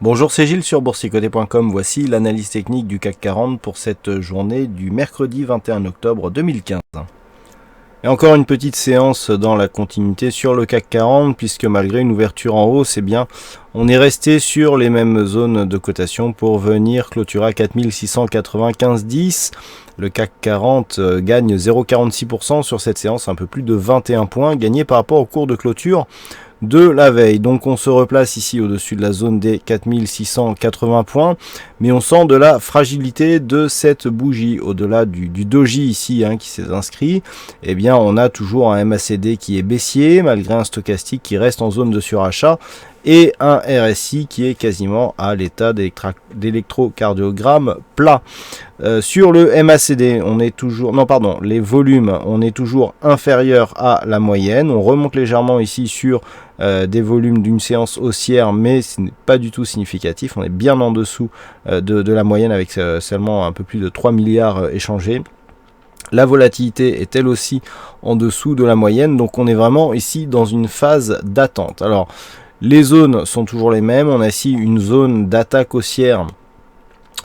Bonjour, c'est Gilles sur boursicoté.com. Voici l'analyse technique du CAC 40 pour cette journée du mercredi 21 octobre 2015. Et encore une petite séance dans la continuité sur le CAC 40 puisque malgré une ouverture en hausse, eh bien, on est resté sur les mêmes zones de cotation pour venir clôturer à 4695,10. Le CAC 40 gagne 0,46% sur cette séance, un peu plus de 21 points gagnés par rapport au cours de clôture de la veille. Donc on se replace ici au-dessus de la zone des 4680 points, mais on sent de la fragilité de cette bougie. Au-delà du doji ici qui s'est inscrit, eh bien on a toujours un MACD qui est baissier, malgré un stochastique qui reste en zone de surachat, et un RSI qui est quasiment à l'état d'électrocardiogramme plat. Sur le MACD, on est toujours, les volumes, on est toujours inférieur à la moyenne. On remonte légèrement ici sur des volumes d'une séance haussière, mais ce n'est pas du tout significatif. On est bien en dessous de la moyenne avec seulement un peu plus de 3 milliards échangés. La volatilité est elle aussi en dessous de la moyenne, donc on est vraiment ici dans une phase d'attente. Alors, les zones sont toujours les mêmes. On a ici une zone d'attaque haussière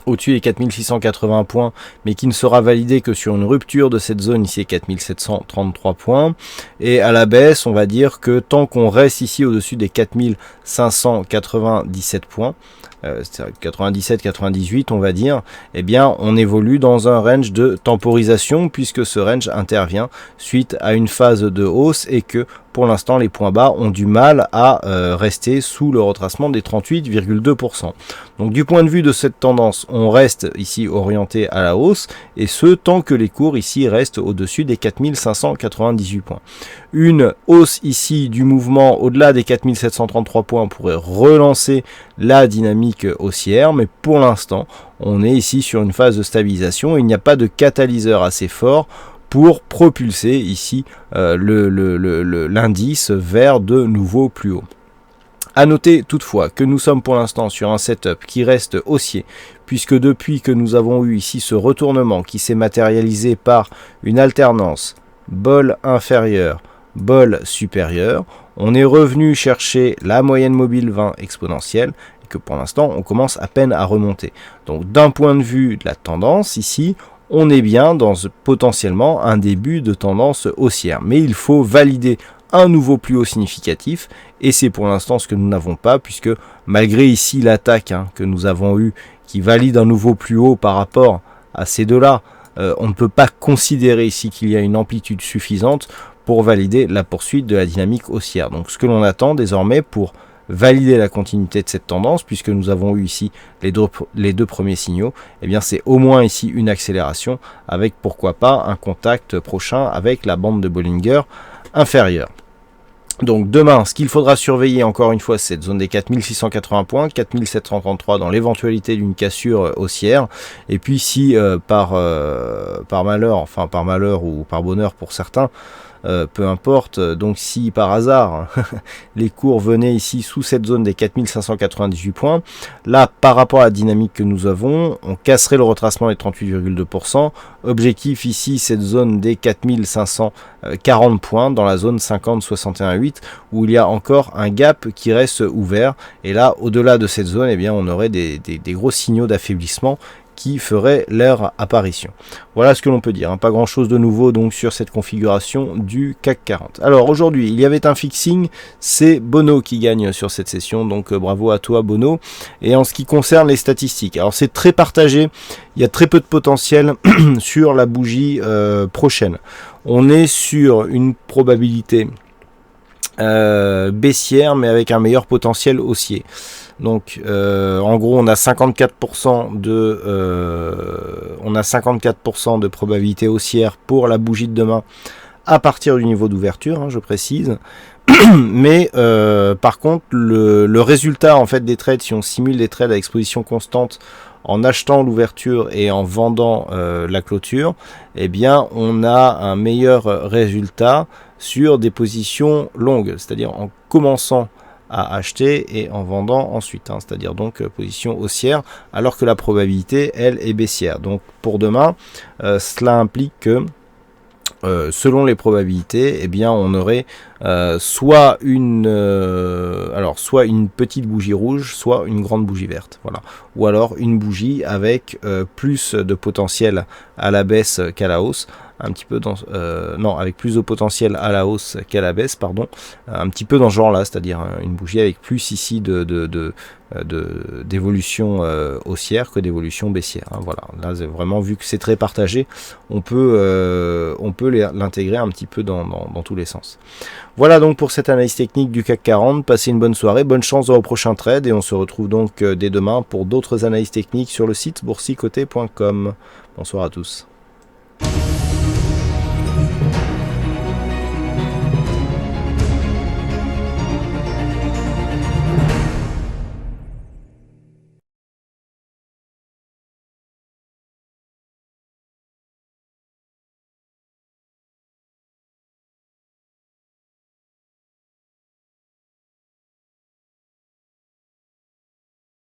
au-dessus des 4680 points, mais qui ne sera validée que sur une rupture de cette zone ici, 4733 points. Et à la baisse, on va dire que tant qu'on reste ici au-dessus des 4597 points, 97-98 on va dire, eh bien on évolue dans un range de temporisation puisque ce range intervient suite à une phase de hausse et que pour l'instant les points bas ont du mal à rester sous le retracement des 38,2%. Donc du point de vue de cette tendance, on reste ici orienté à la hausse et ce tant que les cours ici restent au-dessus des 4598 points. Une hausse ici du mouvement au-delà des 4733 points pourrait relancer la dynamique haussière, mais pour l'instant on est ici sur une phase de stabilisation et il n'y a pas de catalyseur assez fort pour propulser ici l'indice vers de nouveaux plus hauts. A noter toutefois que nous sommes pour l'instant sur un setup qui reste haussier, puisque depuis que nous avons eu ici ce retournement qui s'est matérialisé par une alternance bol inférieur, bol supérieur, on est revenu chercher la moyenne mobile 20 exponentielle, et que pour l'instant on commence à peine à remonter. Donc d'un point de vue de la tendance ici, on est bien dans potentiellement un début de tendance haussière. Mais il faut valider un nouveau plus haut significatif et c'est pour l'instant ce que nous n'avons pas puisque malgré ici l'attaque que nous avons eue qui valide un nouveau plus haut par rapport à ces deux-là, on ne peut pas considérer ici qu'il y a une amplitude suffisante pour valider la poursuite de la dynamique haussière. Donc ce que l'on attend désormais pour valider la continuité de cette tendance, puisque nous avons eu ici les deux premiers signaux, eh bien c'est au moins ici une accélération avec pourquoi pas un contact prochain avec la bande de Bollinger inférieure. Donc demain, ce qu'il faudra surveiller encore une fois, c'est cette zone des 4680 points, 4733 dans l'éventualité d'une cassure haussière. Et puis si par malheur ou par bonheur pour certains, peu importe, donc si par hasard les cours venaient ici sous cette zone des 4598 points, là par rapport à la dynamique que nous avons, on casserait le retracement des 38,2%. Objectif ici cette zone des 4540 points dans la zone 50-61,8 où il y a encore un gap qui reste ouvert. Et là au-delà de cette zone, eh bien, on aurait des gros signaux d'affaiblissement qui ferait leur apparition. Voilà ce que l'on peut dire, pas grand chose de nouveau donc sur cette configuration du CAC 40. Alors aujourd'hui il y avait un fixing, c'est Bono qui gagne sur cette session, donc bravo à toi Bono. Et en ce qui concerne les statistiques, alors c'est très partagé, il y a très peu de potentiel sur la bougie prochaine. On est sur une probabilité baissière mais avec un meilleur potentiel haussier. Donc en gros on a 54% de probabilité haussière pour la bougie de demain à partir du niveau d'ouverture, je précise. Mais par contre le résultat en fait des trades, si on simule des trades à exposition constante en achetant l'ouverture et en vendant la clôture, eh bien on a un meilleur résultat sur des positions longues, c'est-à-dire en commençant à acheter et en vendant ensuite, c'est-à-dire donc position haussière, alors que la probabilité elle est baissière. Donc pour demain, cela implique que selon les probabilités, eh bien on aurait soit une petite bougie rouge, soit une grande bougie verte, voilà. Ou alors une bougie avec plus de potentiel à la baisse qu'à la hausse, un petit peu dans avec plus de potentiel à la hausse qu'à la baisse, pardon, un petit peu dans ce genre-là, c'est-à-dire une bougie avec plus ici d'évolution haussière que d'évolution baissière, hein, voilà. Là, c'est vraiment, vu que c'est très partagé, on peut l'intégrer un petit peu dans tous les sens. Voilà donc pour cette analyse technique du CAC 40. Passez une bonne soirée, bonne chance dans vos prochains trades et on se retrouve donc dès demain pour d'autres analyses techniques sur le site boursicoté.com. Bonsoir à tous.